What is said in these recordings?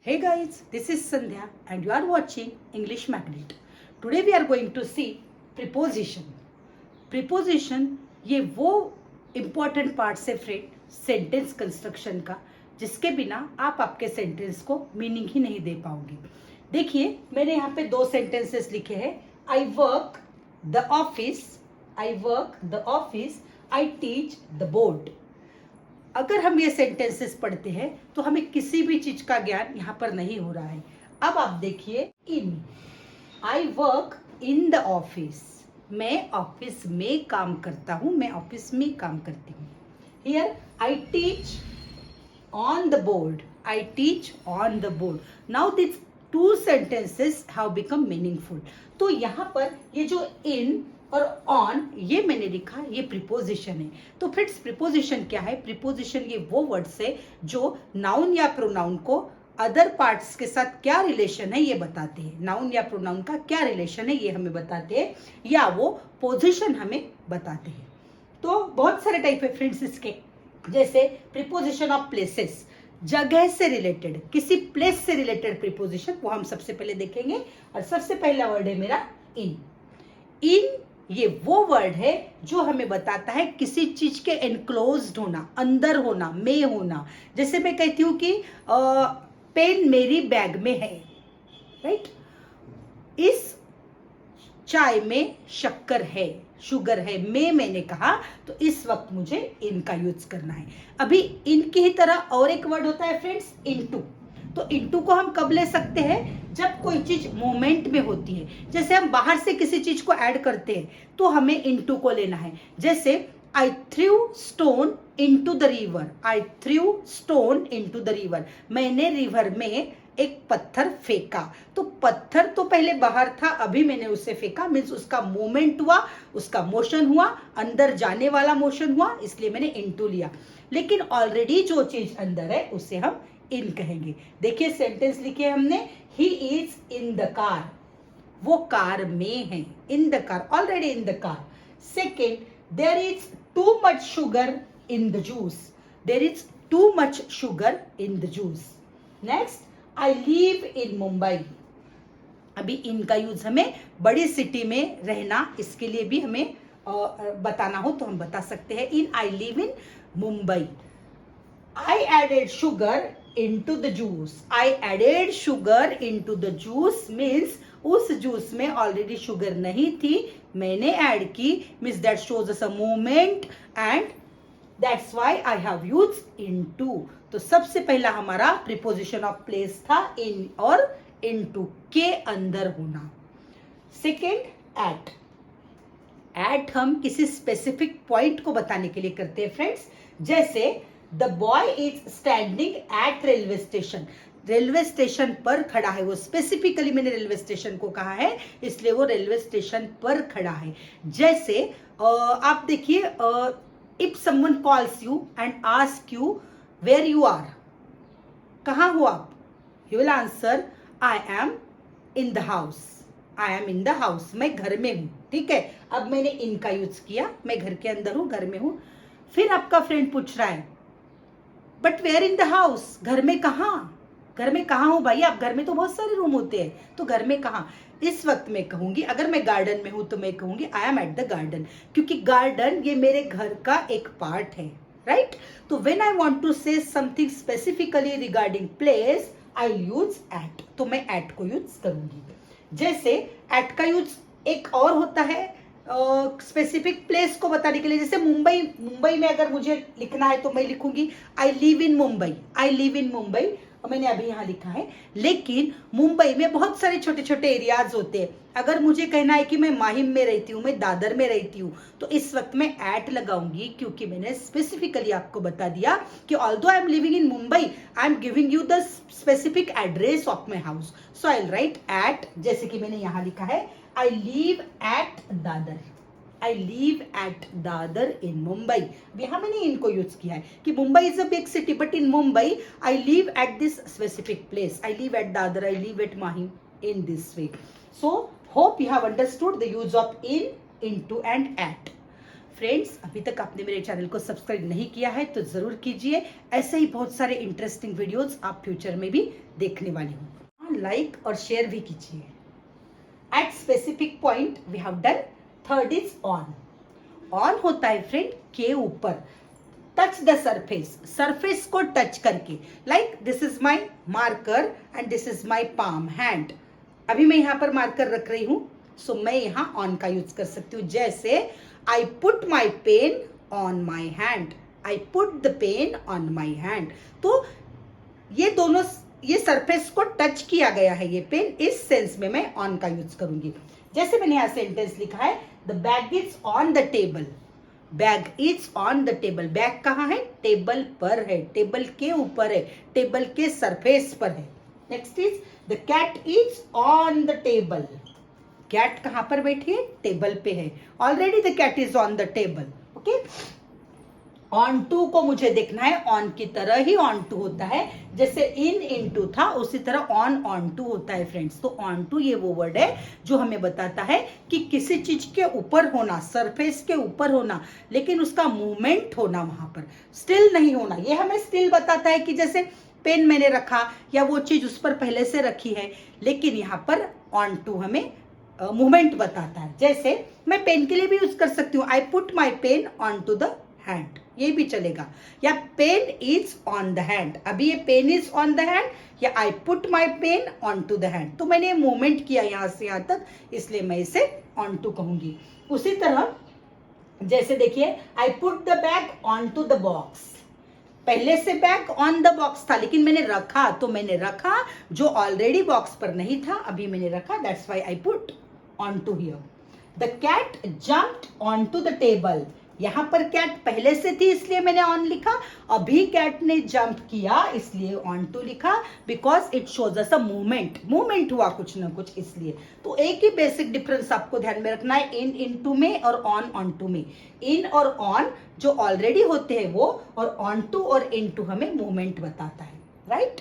Hey guys, this is Sandhya and you are watching English Magnet. Today we are going to see preposition. Preposition ये वो important parts है friend sentence construction का जिसके बिना आप आपके सेंटेंस को मीनिंग ही नहीं दे पाओगे. देखिए मैंने यहाँ पे दो सेंटेंसेस लिखे हैं. I work the office, I work the office, I teach the board. अगर हम ये सेंटेंसेस पढ़ते हैं तो हमें किसी भी चीज का ज्ञान यहाँ पर नहीं हो रहा है. अब आप देखिए in, I work in the office, मैं ऑफिस में काम करता हूँ, मैं ऑफिस में काम करती हूँ. Here I teach on the board, I teach on the board. Now this two sentences have become meaningful. तो यहाँ पर ये जो इन और ऑन ये मैंने लिखा, ये प्रीपोजिशन है. तो फ्रेंड्स प्रीपोजिशन क्या है? प्रीपोजिशन ये वो वर्ड्स है जो नाउन या प्रोनाउन को अदर पार्ट्स के साथ क्या रिलेशन है ये बताते हैं. नाउन या प्रोनाउन का क्या रिलेशन है ये हमें बताते हैं या वो पोजिशन हमें बताते हैं. तो बहुत सारे टाइप है फ्रेंड्स इसके. जैसे प्रीपोजिशन ऑफ प्लेसेस, जगह से रिलेटेड, किसी प्लेस से रिलेटेड प्रीपोजिशन, वो हम सबसे पहले देखेंगे. और सबसे पहला वर्ड है मेरा इन. इन ये वो वर्ड है जो हमें बताता है किसी चीज के एनक्लोज्ड होना, अंदर होना, में होना. जैसे मैं कहती हूँ कि पेन मेरी बैग में है, राइट. इस चाय में शक्कर है, शुगर है, मैंने कहा तो इस वक्त मुझे इनका यूज करना है. अभी इनकी ही तरह और एक वर्ड होता है फ्रेंड्स इनटू. तो इनटू को हम कब ले सकते हैं? जब कोई चीज मोमेंट में होती है. जैसे हम बाहर से किसी चीज को ऐड करते हैं तो हमें इनटू को लेना है. जैसे I threw stone into the river, I threw stone into the river, मैंने रिवर में एक पत्थर फेंका. तो पत्थर तो पहले बाहर था, अभी मैंने उसे फेंका, मीन्स उसका मूवमेंट हुआ, उसका मोशन हुआ, अंदर जाने वाला मोशन हुआ, इसलिए मैंने इनटू लिया. लेकिन ऑलरेडी जो चीज अंदर है उसे हम इन कहेंगे. देखिए सेंटेंस लिखे हमने, he is in the car, वो कार में है. In the car, already in the car. Second, there is too much sugar in the juice, there is too much sugar in the juice. Next, I live in Mumbai. अभी इनका use हमें बड़ी city में रहना, इसके लिए भी हमें बताना हो तो हम बता सकते हैं in I live in Mumbai. I added sugar into the juice. I added sugar into the juice means उस जूस में ऑलरेडी शुगर नहीं थी, मैंने ऐड की, means that shows us a movement and that's why I have used into. तो सबसे पहला हमारा प्रीपोजिशन ऑफ प्लेस था इन और इनटू के अंदर होना. Second, eight. एट हम किसी स्पेसिफिक पॉइंट को बताने के लिए करते हैं फ्रेंड्स. जैसे the boy is standing at railway station, railway station पर खड़ा है. वो स्पेसिफिकली मैंने रेलवे स्टेशन को कहा है इसलिए वो रेलवे स्टेशन पर खड़ा है. जैसे आप देखिए, if someone calls you and ask you where you are, कहाँ हो आप, you will answer I am in the house, I am in the house, मैं घर में हूँ. ठीक है, अब मैंने इनका यूज किया, मैं घर के अंदर हूँ, घर में हूँ. फिर आपका फ्रेंड पूछ रहा है but where in the house, घर में कहाँ, घर में कहाँ हूँ भाई आप, घर में तो बहुत सारे रूम होते हैं, तो घर में कहाँ. इस वक्त मैं कहूंगी, अगर मैं गार्डन में हूं तो मैं कहूंगी I am at the garden, क्योंकि गार्डन ये मेरे घर का एक पार्ट है, राइट. तो when I want to say something specifically regarding place I use at, तो मैं एट को यूज करूंगी. जैसे एट का यूज एक और होता है स्पेसिफिक प्लेस को बताने के लिए. जैसे मुंबई, मुंबई में अगर मुझे लिखना है तो मैं लिखूंगी आई live in Mumbai, I live in Mumbai, मैंने अभी यहाँ लिखा है. लेकिन मुंबई में बहुत सारे छोटे छोटे एरियाज होते हैं. अगर मुझे कहना है कि मैं माहिम में रहती हूँ, मैं दादर में रहती हूँ, तो इस वक्त मैं एट लगाऊंगी, क्योंकि मैंने स्पेसिफिकली आपको बता दिया कि although I am living in Mumbai, I am giving you the specific address of my house, so I write at. जैसे कि मैंने यहाँ लिखा है I live at Dadar, I live at Dadar in Mumbai. यहाँ मैंने इनको यूज किया है कि Mumbai is a big city but in Mumbai I live at this specific place. I live at Dadar, I live at Mahim in this way. So hope you have understood the use of in, into and at. Friends, अभी तक आपने मेरे channel को subscribe नहीं किया है तो ज़रूर कीजिए। ऐसे ही बहुत सारे इंटरेस्टिंग वीडियोस आप फ्यूचर में भी देखने वाली हूँ। लाइक और शेयर भी कीजिए। At specific point we have done. Third is on. On होता है फ्रेंड के ऊपर। टच द सरफेस, सरफेस को टच करके। Like this is my marker and this is my palm hand. अभी मैं यहाँ पर मार्कर रख रही हूँ, सो मैं यहाँ ऑन का यूज कर सकती हूँ। जैसे आई put my pen on my hand, I put the pain on my hand. तो ये दोनों, ये सरफेस को टच किया गया है ये पेन, इस सेंस में मैं ऑन का यूज करूंगी। जैसे मैंने यहाँ सेंटेंस लिखा है, the bag is on the table. Bag is on the table. Bag कहाँ है? टेबल पर है, टेबल के ऊपर है, टेबल के सरफेस पर है। Next is the cat is on the table. Cat कहां पर बैठी है? टेबल पे है। Already the cat is on the table. Okay, onto को मुझे देखना है ऑन की तरह ही ऑन टू होता है। जैसे इन इनटू था उसी तरह ऑन टू होता है फ्रेंड्स। तो ऑन टू ये वो वर्ड है जो हमें बताता है कि किसी चीज के ऊपर होना, सरफेस के ऊपर होना, लेकिन उसका मूवमेंट होना, वहां पर स्टिल नहीं होना। ये हमें स्टिल बताता है कि जैसे पेन मैंने रखा या वो चीज उस पर पहले से रखी है, लेकिन यहाँ पर ऑन टू हमें मूवमेंट बताता है। जैसे मैं पेन के लिए भी यूज कर सकती हूँ, I put my pen on to the hand, ये भी चलेगा। या pen is on the hand, अभी ये pen is on the hand, या I put my pen on to the hand. तो मैंने मूवमेंट किया यहां से यहां तक, इसलिए मैं इसे ऑन टू कहूंगी। उसी तरह जैसे देखिए, I put the bag on to the box. पहले से बैग ऑन द बॉक्स था, लेकिन मैंने रखा, तो मैंने रखा जो ऑलरेडी बॉक्स पर नहीं था, अभी मैंने रखा, that's why I put onto here. The cat jumped on to the table. यहां पर कैट पहले से थी इसलिए मैंने ऑन लिखा, अभी कैट ने जंप किया इसलिए ऑन टू लिखा, because it shows us a movement. Movement हुआ कुछ ना कुछ, इसलिए। तो एक ही बेसिक डिफरेंस आपको ध्यान में रखना है, इन इनटू में और ऑन टू में। इन और ऑन जो ऑलरेडी होते हैं वो, और ऑन टू और इनटू हमें मूवमेंट बताता है, right.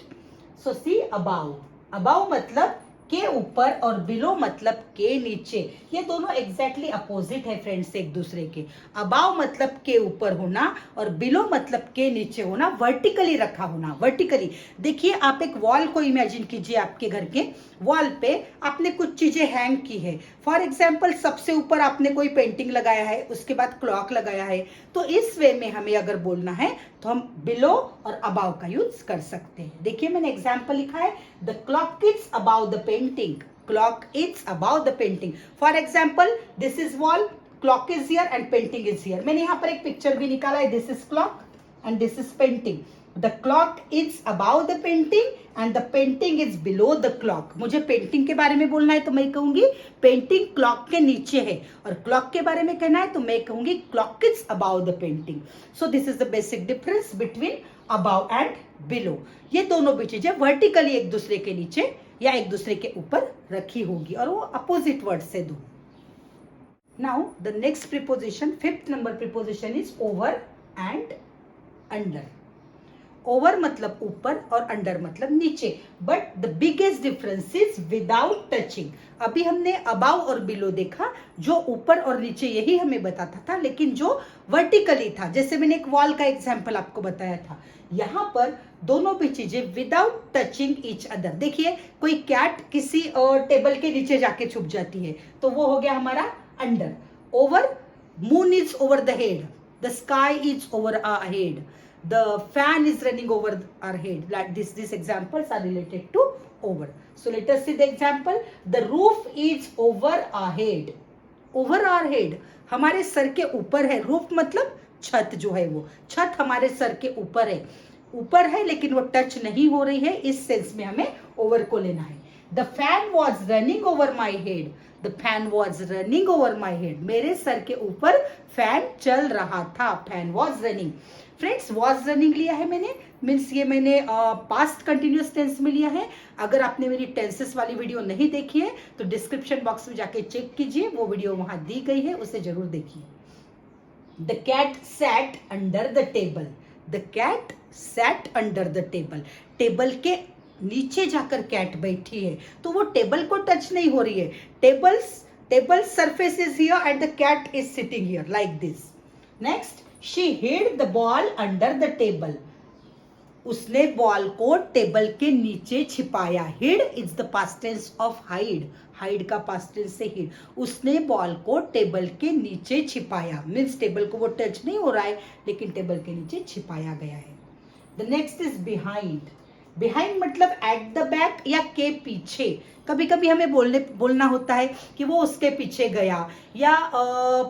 So see above. Above मतलब के ऊपर और बिलो मतलब के नीचे। ये दोनों एग्जैक्टली अपोजिट है फ्रेंड्स एक दूसरे के। अबाव मतलब के ऊपर होना और बिलो मतलब के नीचे होना, वर्टिकली रखा होना। वर्टिकली देखिए, आप एक वॉल को इमेजिन कीजिए, आपके घर के वॉल पे आपने कुछ चीजें हैंग की है। फॉर एग्जाम्पल, सबसे ऊपर आपने कोई पेंटिंग लगाया है, उसके बाद क्लॉक लगाया है। तो इस वे में हमें अगर बोलना है तो हम बिलो और अबाव का यूज कर सकते हैं। देखिए मैंने एग्जाम्पल लिखा है, the clock is about the painting. Clock is about the painting. For example, this is wall, clock is here and painting is here. मैंने यहाँ पर एक पिक्चर भी निकाला है, this is clock and this is painting. The clock is about the painting and the painting is below the clock. मुझे painting के बारे में बोलना है तो मैं कहूंगी पेंटिंग क्लॉक के नीचे है, और क्लॉक के बारे में कहना है तो मैं कहूंगी clock is about the painting. So this is the basic difference between about and below. ये दोनों भी चीजें वर्टिकली एक दूसरे के नीचे या एक दूसरे के ऊपर रखी होगी, और वो अपोजिट वर्ड से दो। Now the next preposition, fifth number preposition is over and under. Over मतलब ऊपर और अंडर मतलब नीचे, but the biggest difference is without touching. अभी हमने अबाव और बिलो देखा, जो ऊपर और नीचे यही हमें बताता था, लेकिन जो वर्टिकली था, जैसे मैंने एक वॉल का एग्जांपल आपको बताया था, यहाँ पर दोनों भी चीजें विदाउट टचिंग ईच अदर। देखिए, कोई कैट किसी टेबल के नीचे जाके छुप जाती है, तो वो हो गया हमारा under. Over, moon is over the head, the sky is over our head, the fan is running over our head. Like these examples are related to over. So let us see the example. The roof is over our head. Over our head, हमारे sir के ऊपर है। Roof मतलब छत जो है, वो छत हमारे सर के ऊपर है। ऊपर है लेकिन वो टच नहीं हो रही है, इस सेंस में हमें ओवर को लेना है। The fan was running over my head. The fan was running over my head. मेरे सर के ऊपर फैन चल रहा था। Fan was running. Friends, was running लिया है मैंने, मीन्स ये मैंने पास्ट कंटिन्यूअस टेंस में लिया है। अगर आपने मेरी टेंसेस वाली वीडियो नहीं देखी है तो डिस्क्रिप्शन बॉक्स में जाके चेक कीजिए, वो वीडियो वहां दी गई है, उसे जरूर देखिए। The cat sat under the table. The cat sat under the table. Table के नीचे जाकर कैट बैठी है, तो वो टेबल को टच नहीं हो रही है। Table surface is here and the cat is sitting here like this. Next, she hid the ball under the table. उसने बॉल को टेबल के नीचे छिपाया. Hid is the past tense of hide. Hide का पास्ट टेंस से hid. उसने ball को table के नीचे छिपाया. मीन्स टेबल को वो टच नहीं हो रहा है, लेकिन टेबल के नीचे छिपाया गया है. The next is behind. Behind मतलब एट द बैक या के पीछे. कभी कभी हमें बोलना होता है कि वो उसके पीछे गया, या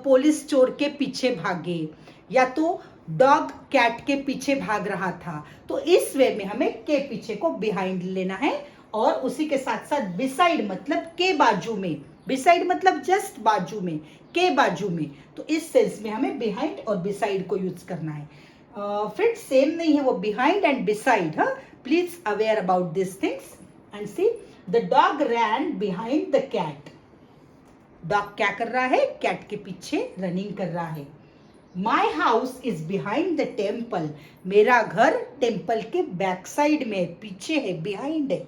पुलिस चोर के पीछे भागे, या तो डॉग कैट के पीछे भाग रहा था. तो इस वे में हमें के पीछे को बिहाइंड लेना है. और उसी के साथ साथ बिसाइड मतलब के बाजू में. बिसाइड मतलब जस्ट बाजू में, के बाजू में. तो इस सेंस में हमें बिहाइंड और बिसाइड को यूज करना है. फ्रेंड्स सेम नहीं है वो बिहाइंड एंड बिसाइड. हाँ, please aware about this things and see. The dog ran behind the cat. Dog क्या कर रहा है? कैट के पीछे रनिंग कर रहा है. My house is behind the temple. मेरा घर टेम्पल के बैक साइड में, पीछे है, बिहाइंड है.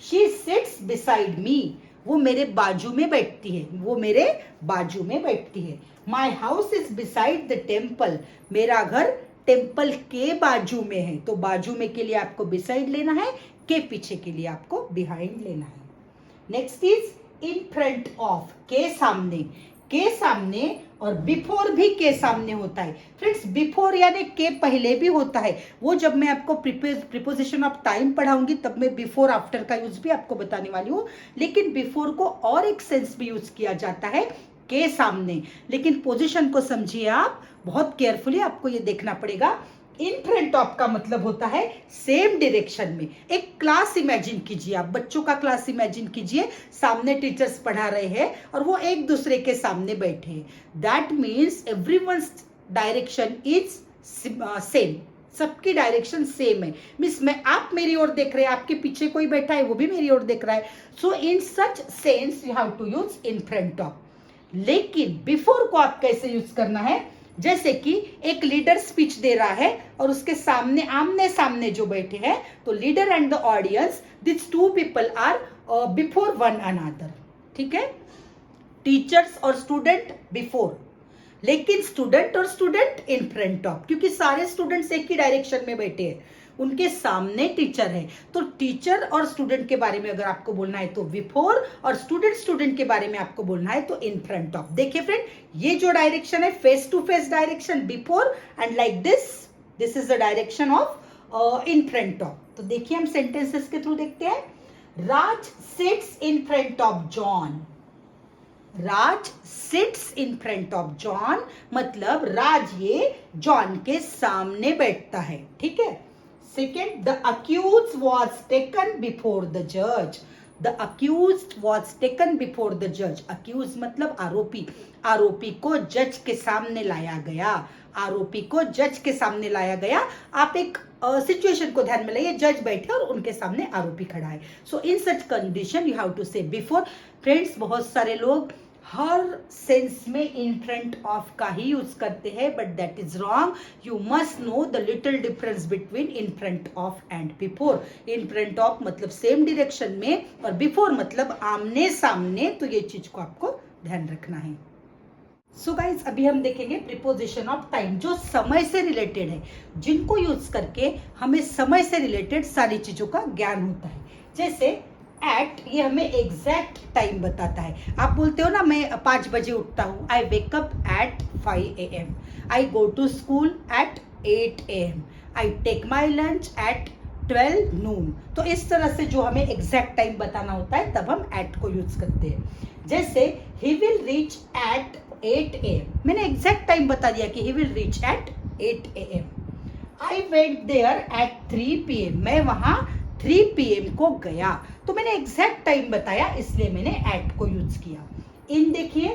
She seats beside me. वो मेरे बाजू में बैठती है. वो मेरे बाजू में बैठती है. My house is beside the temple. मेरा घर टेम्पल के बाजू में है. तो बाजू में के लिए आपको बिसाइड लेना है, के पीछे के लिए आपको बिहाइंड लेना है. Next is in front of. के सामने. के सामने और बिफोर भी के सामने होता है. फ्रेंड्स बिफोर यानी के पहले भी होता है. वो जब मैं आपको प्रीपोजिशन ऑफ टाइम पढ़ाऊंगी तब मैं बिफोर आफ्टर का यूज भी आपको बताने वाली हूँ. लेकिन बिफोर को और एक सेंस भी यूज किया जाता है, के सामने. लेकिन पोजिशन को समझिए आप बहुत केयरफुली. आपको ये देखना पड़ेगा. इन फ्रंट ऑफ का मतलब होता है सेम डायरेक्शन में. एक क्लास इमेजिन कीजिए आप, बच्चों का क्लास इमेजिन कीजिए. सामने टीचर्स पढ़ा रहे हैं और वो एक दूसरे के सामने बैठे हैं. That means everyone's direction is same. सबकी डायरेक्शन सेम है. मीन्स मैं, आप मेरी ओर देख रहे हैं, आपके पीछे कोई बैठा है वो भी मेरी ओर देख रहा है. So in such sense you have to use in front of. लेकिन बिफोर को आप कैसे यूज करना है? जैसे कि एक लीडर स्पीच दे रहा है और उसके सामने आमने सामने जो बैठे हैं, तो leader and the audience, this two people are before one another. ठीक है. टीचर्स और स्टूडेंट बिफोर, लेकिन स्टूडेंट और स्टूडेंट इन फ्रंट ऑफ, क्योंकि सारे स्टूडेंट्स एक ही डायरेक्शन में बैठे हैं. उनके सामने टीचर है. तो टीचर और स्टूडेंट के बारे में अगर आपको बोलना है तो बिफोर, और स्टूडेंट के बारे में आपको बोलना है तो इन फ्रंट ऑफ. देखिए फ्रेंड, ये जो डायरेक्शन है face to face direction before, and like this is the direction of in front of. तो देखिए हम सेंटेंसेस के थ्रू देखते हैं. Raj sits in front of John. Raj sits in front of John मतलब राज ये जॉन के सामने बैठता है. ठीक है. Second, the accused was taken before the judge. The accused was taken before the judge. Accused मतलब आरोपी. आरोपी को जज के सामने लाया गया. आरोपी को जज के सामने लाया गया. आप एक सिचुएशन को ध्यान में लाइए. जज बैठे और उनके सामने आरोपी खड़ा है. So in such condition you have to say before. Friends बहुत सारे लोग हर सेंस में इन फ्रंट ऑफ का ही यूज करते हैं, but that is wrong. You must know the little difference between in front of and before. In front of मतलब same direction में, और बिफोर मतलब आमने सामने. तो ये चीज को आपको ध्यान रखना है. सो गाइज अभी हम देखेंगे प्रीपोजिशन ऑफ टाइम, जो समय से रिलेटेड है, जिनको यूज करके हमें समय से रिलेटेड सारी चीजों का ज्ञान होता है. जैसे एट, ये हमें एग्जैक्ट टाइम बताता है. आप बोलते हो ना मैं 5 बजे उठता हूँ. I wake up at 5 AM. I go to school at 8 AM. I take my lunch at 12 noon. तो इस तरह से जो हमें एग्जैक्ट टाइम बताना होता है तब हम एट को यूज करते हैं. जैसे he will reach at 8 AM. मैंने एग्जैक्ट टाइम बता दिया कि he will reach at 8 AM. I went there at 3 PM. मैं वहां 3 PM को गया. तो मैंने एग्जैक्ट टाइम बताया, इसलिए मैंने एट को यूज किया. इन देखिए,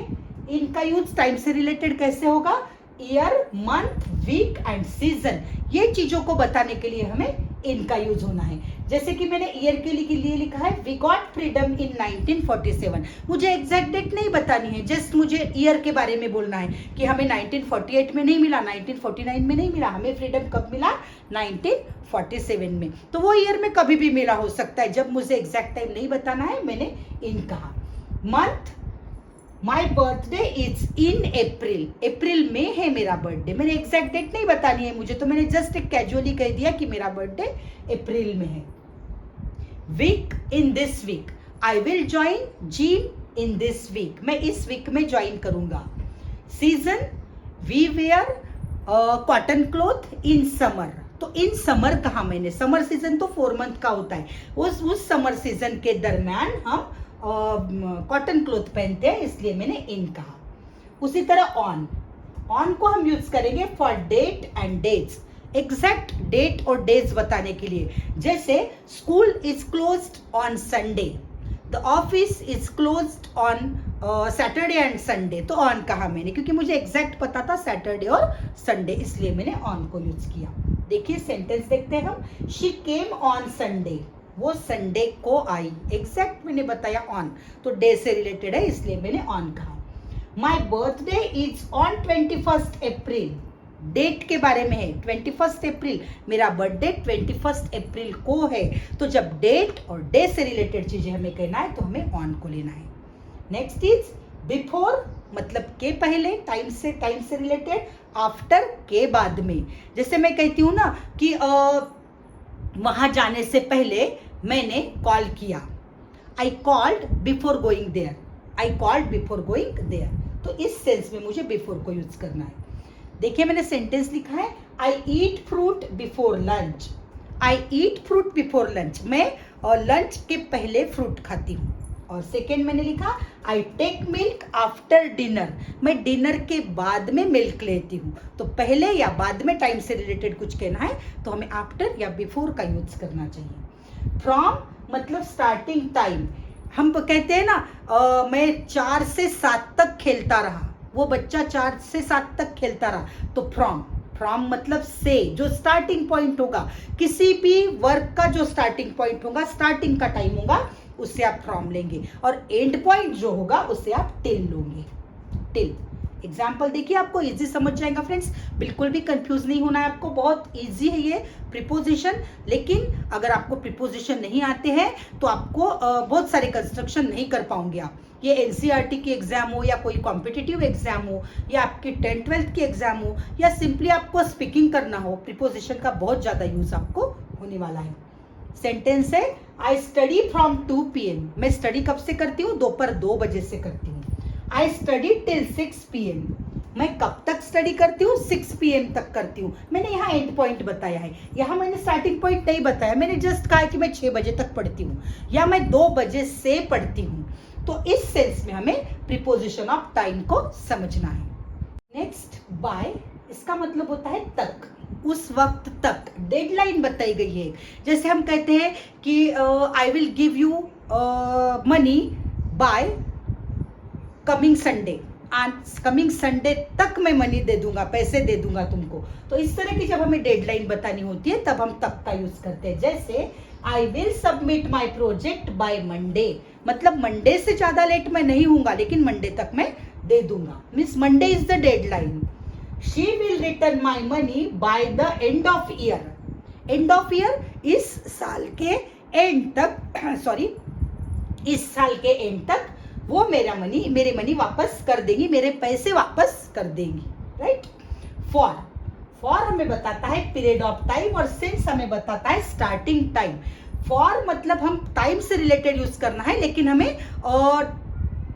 इनका यूज टाइम से रिलेटेड कैसे होगा? Year, month, week and season, ये चीजों को बताने के लिए हमें इनका यूज होना है. जैसे कि मैंने ईयर के लिए लिखा है वी गॉट फ्रीडम इन 1947. मुझे एग्जैक्ट डेट नहीं बतानी है, जस्ट मुझे ईयर के बारे में बोलना है कि हमें 1948 में नहीं मिला, 1949 में नहीं मिला, हमें फ्रीडम कब मिला? 1947 में. तो वो ईयर में कभी भी मिला हो सकता है. जब मुझे एग्जैक्ट टाइम नहीं बताना है मैंने इन कहा. Month, my birthday is in April, अप्रैल में है मेरा बर्थडे। मैंने एग्जैक्ट डेट नहीं बतानी है मुझे, तो मैंने जस्ट एक कैजुअली कह दिया कि मेरा बर्थडे अप्रैल में है। Week, in this week, I will join gym in this week, मैं इस वीक में ज्वाइन करूंगा। Season, we wear cotton cloth in summer, तो इन समर कहा मैंने, समर सीजन तो 4 मंथ का होता है, उस समर सीजन के दरम्यान हम कॉटन क्लॉथ पहनते हैं, इसलिए मैंने इन कहा। उसी तरह ऑन, ऑन को हम यूज करेंगे for date and dates, exact date और डेट्स बताने के लिए। जैसे school is closed on Sunday, the office is closed on Saturday and Sunday, तो ऑन कहा मैंने क्योंकि मुझे एग्जैक्ट पता था सैटरडे और संडे, इसलिए मैंने ऑन को यूज किया। देखिए सेंटेंस देखते हैं हम। शी केम ऑन संडे, वो संडे को आई, एग्जैक्ट मैंने बताया ऑन, तो डे से रिलेटेड है इसलिए मैंने ऑन कहा। My birthday is on 21 April, date के बारे में है, 21 अप्रैल, मेरा बर्थडे 21 अप्रैल को है, तो जब डेट और डे से रिलेटेड चीजें हमें कहना है तो हमें ऑन को लेना है। नेक्स्ट इज बिफोर, मतलब के पहले, टाइम से रिलेटेड, आफ्टर के बाद में। जैसे मैं कहती हूँ ना कि वहां जाने से पहले मैंने कॉल किया, I called before going there, I called before going there, तो इस सेंस में मुझे बिफोर को यूज करना है। देखिए मैंने सेंटेंस लिखा है, I eat fruit before lunch, I eat fruit before lunch, मैं लंच के पहले फ्रूट खाती हूँ। और सेकेंड मैंने लिखा, I take milk after dinner, मैं डिनर के बाद में मिल्क लेती हूँ। तो पहले या बाद में टाइम से रिलेटेड कुछ कहना है तो हमें आफ्टर या बिफोर का यूज करना चाहिए। फ्रॉम मतलब स्टार्टिंग टाइम, हम कहते हैं ना मैं 4 से 7 तक खेलता रहा, वो बच्चा 4 से 7 तक खेलता रहा, तो फ्रॉम, फ्रॉम मतलब से, जो स्टार्टिंग पॉइंट होगा, किसी भी वर्क का जो स्टार्टिंग पॉइंट होगा, स्टार्टिंग का टाइम होगा, उससे आप फ्रॉम लेंगे, और एंड पॉइंट जो होगा उससे आप टिल लोगे, टिल। एग्जाम्पल देखिए, आपको इजी समझ जाएगा फ्रेंड्स, बिल्कुल भी कंफ्यूज नहीं होना है आपको, बहुत इजी है ये प्रीपोजिशन। लेकिन अगर आपको प्रीपोजिशन नहीं आते हैं तो आपको बहुत सारे कंस्ट्रक्शन नहीं कर पाओगे आप। ये एनसीईआरटी की एग्जाम हो या कोई कॉम्पिटिटिव एग्जाम हो या आपकी 10th-12th की एग्जाम हो या सिंपली आपको स्पीकिंग करना हो, प्रीपोजिशन का बहुत ज्यादा यूज आपको होने वाला है। सेंटेंस है, आई स्टडी फ्रॉम 2 PM, मैं स्टडी कब से करती हूँ, दोपहर 2 बजे से करती हूँ। आई स्टडी टिल 6 PM, मैं कब तक स्टडी करती हूँ, 6 PM तक करती हूँ। मैंने यहाँ एंड पॉइंट बताया है, यहाँ मैंने स्टार्टिंग पॉइंट नहीं बताया, मैंने जस्ट कहा कि मैं 6 बजे तक पढ़ती हूँ या मैं 2 बजे से पढ़ती हूँ। तो इस सेंस में हमें प्रीपोजिशन ऑफ टाइम को समझना है। नेक्स्ट बाय, इसका मतलब होता है तक, उस वक्त तक, डेडलाइन बताई गई है। जैसे हम कहते हैं कि I will give you money by coming Sunday, आज कमिंग संडे तक मैं मनी दे दूंगा, पैसे दे दूंगा तुमको। तो इस तरह की जब हमें डेडलाइन बतानी होती है तब हम तक का यूज करते हैं। जैसे I will submit my project by Monday, मतलब मंडे से ज्यादा लेट मैं नहीं हूंगा लेकिन मंडे तक मैं दे दूंगा, means Monday is the deadline. She will return my money by the end of year, end of year इस साल के एंड तक, सॉरी इस साल के एंड तक वो मेरे मनी वापस कर देंगी, मेरे पैसे वापस कर देंगी, राइट। फॉर, फॉर हमें बताता है पीरियड ऑफ टाइम और सिंस हमें बताता है स्टार्टिंग टाइम। फॉर मतलब हम टाइम से रिलेटेड यूज करना है लेकिन हमें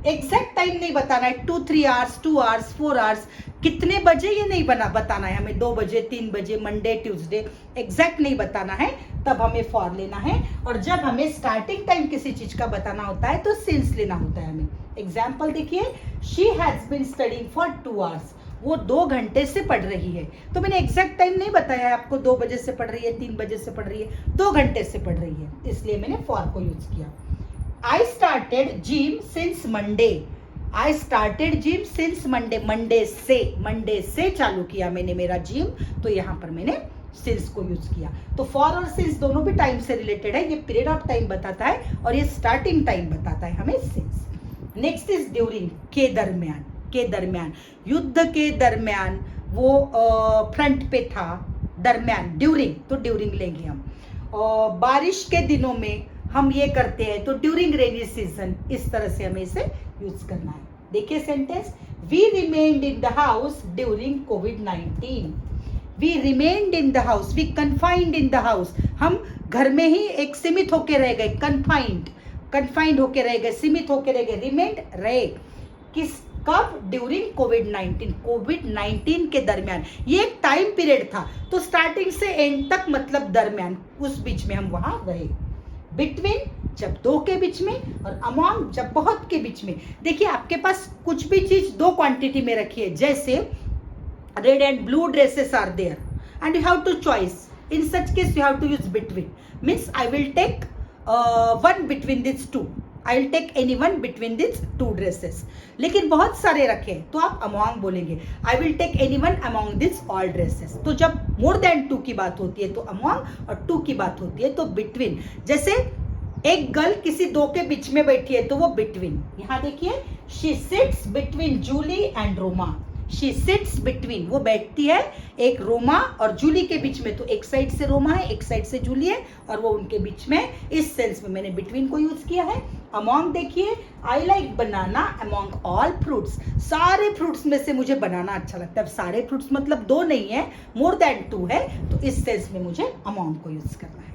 एग्जैक्ट टाइम नहीं बताना है, 2-3 आवर्स, 2 आवर्स, 4 आवर्स, कितने बजे ये नहीं बताना है हमें, 2 बजे, 3 बजे, मंडे, ट्यूसडे, एग्जैक्ट नहीं बताना है, तब हमें फॉर लेना है। और जब हमें स्टार्टिंग टाइम किसी चीज का बताना होता है तो सिंस लेना होता है हमें। एग्जाम्पल देखिए, she has been studying for 2 hours, वो 2 घंटे से पढ़ रही है। तो मैंने एग्जैक्ट टाइम नहीं बताया आपको, 2 बजे से पढ़ रही है, 3 बजे से पढ़ रही है, 2 घंटे से पढ़ रही है, इसलिए मैंने फॉर को यूज किया। I started gym since Monday, I started gym since Monday, Monday से चालू किया मैंने मेरा जिम, तो यहाँ पर मैंने सिंस को यूज किया। तो फॉर और सिंस दोनों भी टाइम से रिलेटेड है, ये पीरियड ऑफ टाइम बताता है और ये स्टार्टिंग टाइम बताता है हमें सिंस। नेक्स्ट इज ड्यूरिंग, के दरमियान, के दरमियान, युद्ध के दरमियान, वो फ्रंट पे था, दरमियान ड्यूरिंग, तो ड्यूरिंग लेंगे हम। बारिश के दिनों में हम ये करते हैं तो ड्यूरिंग रेनी सीजन, इस तरह से हमें इसे यूज करना है। देखिए sentence, we remained in the house during कोविड-19। We remained in the house, we confined in the house, हम घर में ही एक सीमित होके रह गए, कन्फाइंड होके रह गए, सीमित होके रह गए, रिमेन्ड रहे, किस कब, ड्यूरिंग कोविड-19 के दरमियान। ये एक टाइम पीरियड था, तो स्टार्टिंग से एंड तक मतलब दरमियान, उस बीच में हम वहां रहे। बिटवीन जब दो के बीच में, और अमॉन्ग जब बहुत के बीच में। देखिए आपके पास कुछ भी चीज दो क्वांटिटी में रखी है, जैसे red and blue dresses are there and you have two choice, in such case you have to use between, means I will take one between this two, I will take any one between this two dresses. लेकिन बहुत सारे रखे तो आप among बोलेंगे, I will take any one among this all dresses. तो जब more than to की बात होती है तो अमॉन्ग, और टू की बात होती है तो बिटवीन। जैसे एक गर्ल किसी दो के बीच में बैठी है तो वो बिटवीन। यहाँ देखिए, she sits between Julie and Roma, she sits between, वो बैठती है एक रोमा और जूली के बीच में, तो एक साइड से रोमा है, एक साइड से जूली है, और वो उनके बीच में, इस सेंस में मैंने बिटवीन को यूज किया है। अमॉन्ग देखिए, I like banana among all fruits, सारे फ्रूट्स में से मुझे बनाना अच्छा लगता है। अब सारे फ्रूट्स मतलब दो नहीं है, मोर देन टू है, तो इस सेंस में मुझे अमॉन्ग को यूज करना है।